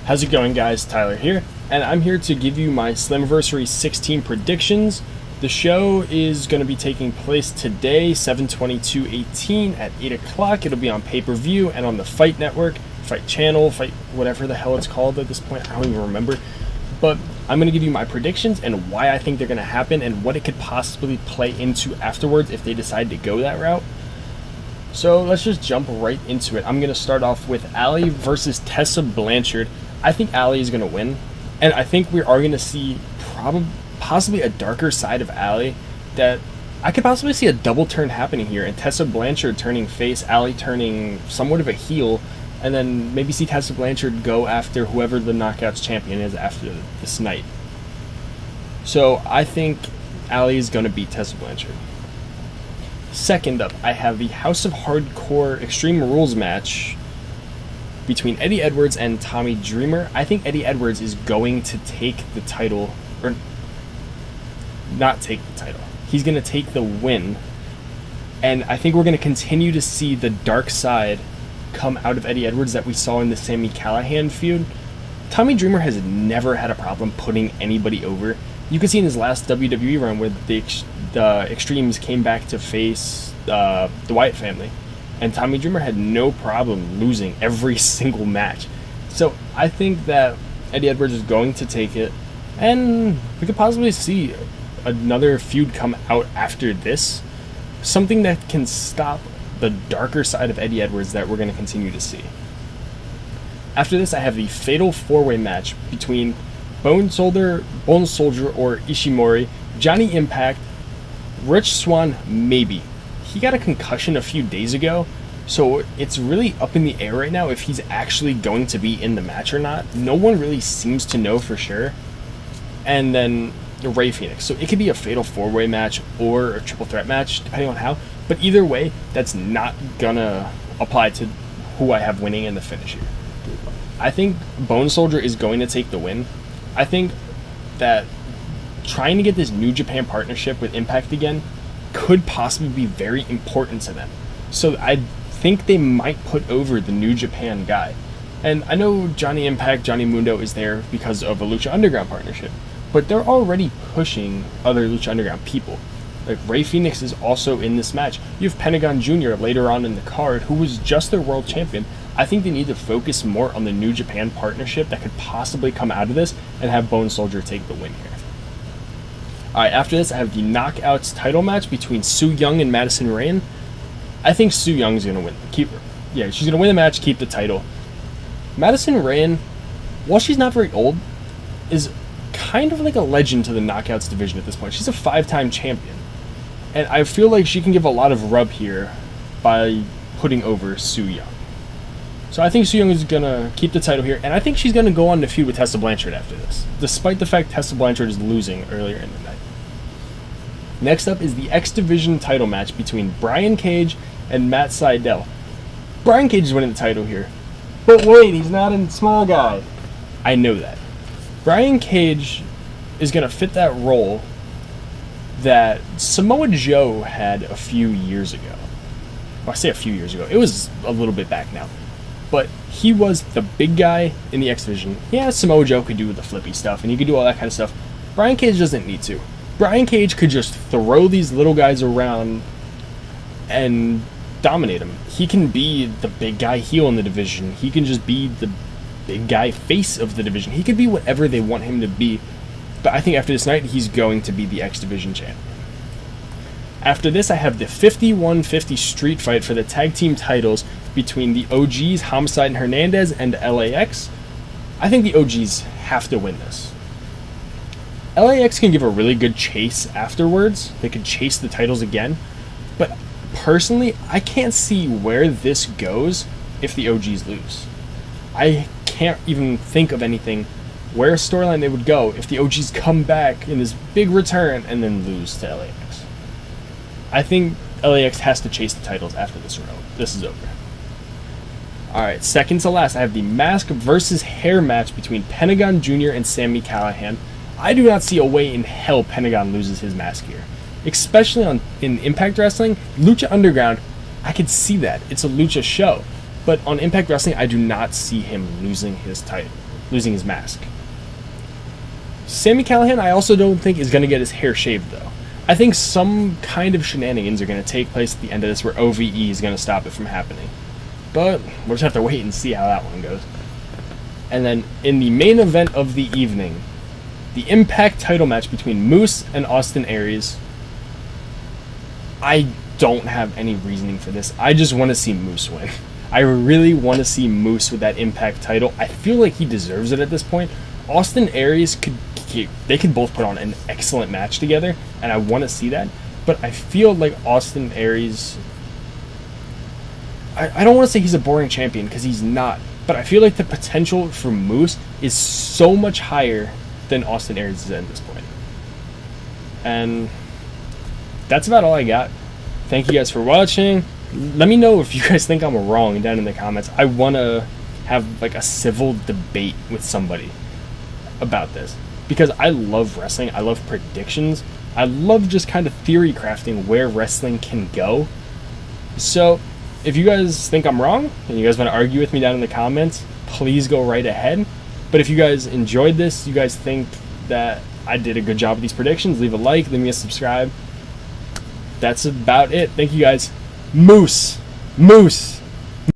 How's it going, guys? Tyler here, and I'm here to give you my Slammiversary 16 predictions. The show is going to be taking place today, 7/22/18 at 8 o'clock. It'll be on pay-per-view and on the Fight Network, Fight Channel, Fight whatever the hell it's called at this point. I don't even remember. But I'm going to give you my predictions and why I think they're going to happen and what it could possibly play into afterwards if they decide to go that route. So let's just jump right into it. I'm going to start off with Allie versus Tessa Blanchard. I think Allie is going to win, and I think we are going to see possibly a darker side of Allie that I could possibly see a double turn happening here, and Tessa Blanchard turning face, Allie turning somewhat of a heel, and then maybe see Tessa Blanchard go after whoever the Knockouts champion is after this night. So I think Allie is going to beat Tessa Blanchard. Second up, I have the House of Hardcore Extreme Rules match between Eddie Edwards and Tommy Dreamer. I think Eddie Edwards is going to take the title, or not take the title. He's going to take the win, and I think we're going to continue to see the dark side come out of Eddie Edwards that we saw in the Sami Callihan feud. Tommy Dreamer has never had a problem putting anybody over. You could see in his last WWE run where the Extremes came back to face the Wyatt family, and Tommy Dreamer had no problem losing every single match. So I think that Eddie Edwards is going to take it, and we could possibly see another feud come out after this. Something that can stop the darker side of Eddie Edwards that we're going to continue to see. After this, I have the Fatal 4-Way match between Bone Soldier or Ishimori, Johnny Impact, Rich Swann, maybe. He got a concussion a few days ago, so it's really up in the air right now if he's actually going to be in the match or not. No one really seems to know for sure. And then Rey Fenix. So it could be a Fatal 4-Way match or a Triple Threat match, depending on how. But either way, that's not gonna apply to who I have winning in the finish here. I think Bone Soldier is going to take the win. I think that trying to get this New Japan partnership with Impact again could possibly be very important to them. So I think they might put over the New Japan guy. And I know Johnny Impact, Johnny Mundo is there because of a Lucha Underground partnership, but they're already pushing other Lucha Underground people. Like Rey Fenix is also in this match. You have Pentagon Jr. later on in the card, who was just their world champion. I think they need to focus more on the New Japan partnership that could possibly come out of this and have Bone Soldier take the win here. Alright, after this, I have the Knockouts title match between Su Yung and Madison Rayne. I think Su Yung is going to win. She's going to win the match, keep the title. Madison Rayne, while she's not very old, is kind of like a legend to the Knockouts division at this point. She's a 5-time champion. And I feel like she can give a lot of rub here by putting over Su Yung. So I think Su Yung is going to keep the title here, and I think she's going to go on to feud with Tessa Blanchard after this, despite the fact Tessa Blanchard is losing earlier in the night. Next up is the X Division title match between Brian Cage and Matt Sydal. Brian Cage is winning the title here. But wait, he's not a small guy. I know that. Brian Cage is going to fit that role that Samoa Joe had a few years ago. Well, I say a few years ago. It was a little bit back now. But he was the big guy in the X Division. Yeah, Samoa Joe could do the flippy stuff, and he could do all that kind of stuff. Brian Cage doesn't need to. Brian Cage could just throw these little guys around and dominate them. He can be the big guy heel in the division. He can just be the big guy face of the division. He could be whatever they want him to be. But I think after this night, he's going to be the X Division champion. After this, I have the 51-50 street fight for the tag team titles between the OGs, Homicide and Hernandez, and LAX. I think the OGs have to win this. LAX can give a really good chase afterwards. They could chase the titles again. But personally, I can't see where this goes if the OGs lose. I can't even think of anything where a storyline they would go if the OGs come back in this big return and then lose to LAX. I think LAX has to chase the titles after this round. This is over. Alright, second to last, I have the Mask versus Hair match between Pentagon Jr. and Sami Callihan. I do not see a way in hell Pentagon loses his mask here. Especially in Impact Wrestling, Lucha Underground, I could see that. It's a Lucha show. But on Impact Wrestling, I do not see him losing his title. losing his mask. Sami Callihan, I also don't think is going to get his hair shaved, though. I think some kind of shenanigans are going to take place at the end of this where OVE is going to stop it from happening. But we'll just have to wait and see how that one goes. And then in the main event of the evening, the Impact title match between Moose and Austin Aries. I don't have any reasoning for this. I just want to see Moose win. I really want to see Moose with that Impact title. I feel like he deserves it at this point. Austin Aries could both put on an excellent match together, and I want to see that. But I feel like Austin Aries, I don't want to say he's a boring champion, because he's not. But I feel like the potential for Moose is so much higher than Austin Aries is at this point. And that's about all I got. Thank you guys for watching. Let me know if you guys think I'm wrong down in the comments. I want to have like a civil debate with somebody about this, because I love wrestling. I love predictions. I love just kind of theory crafting where wrestling can go. So if you guys think I'm wrong and you guys want to argue with me down in the comments, please go right ahead. But if you guys enjoyed this, you guys think that I did a good job with these predictions, leave a like, leave me a subscribe. That's about it. Thank you guys. Moose.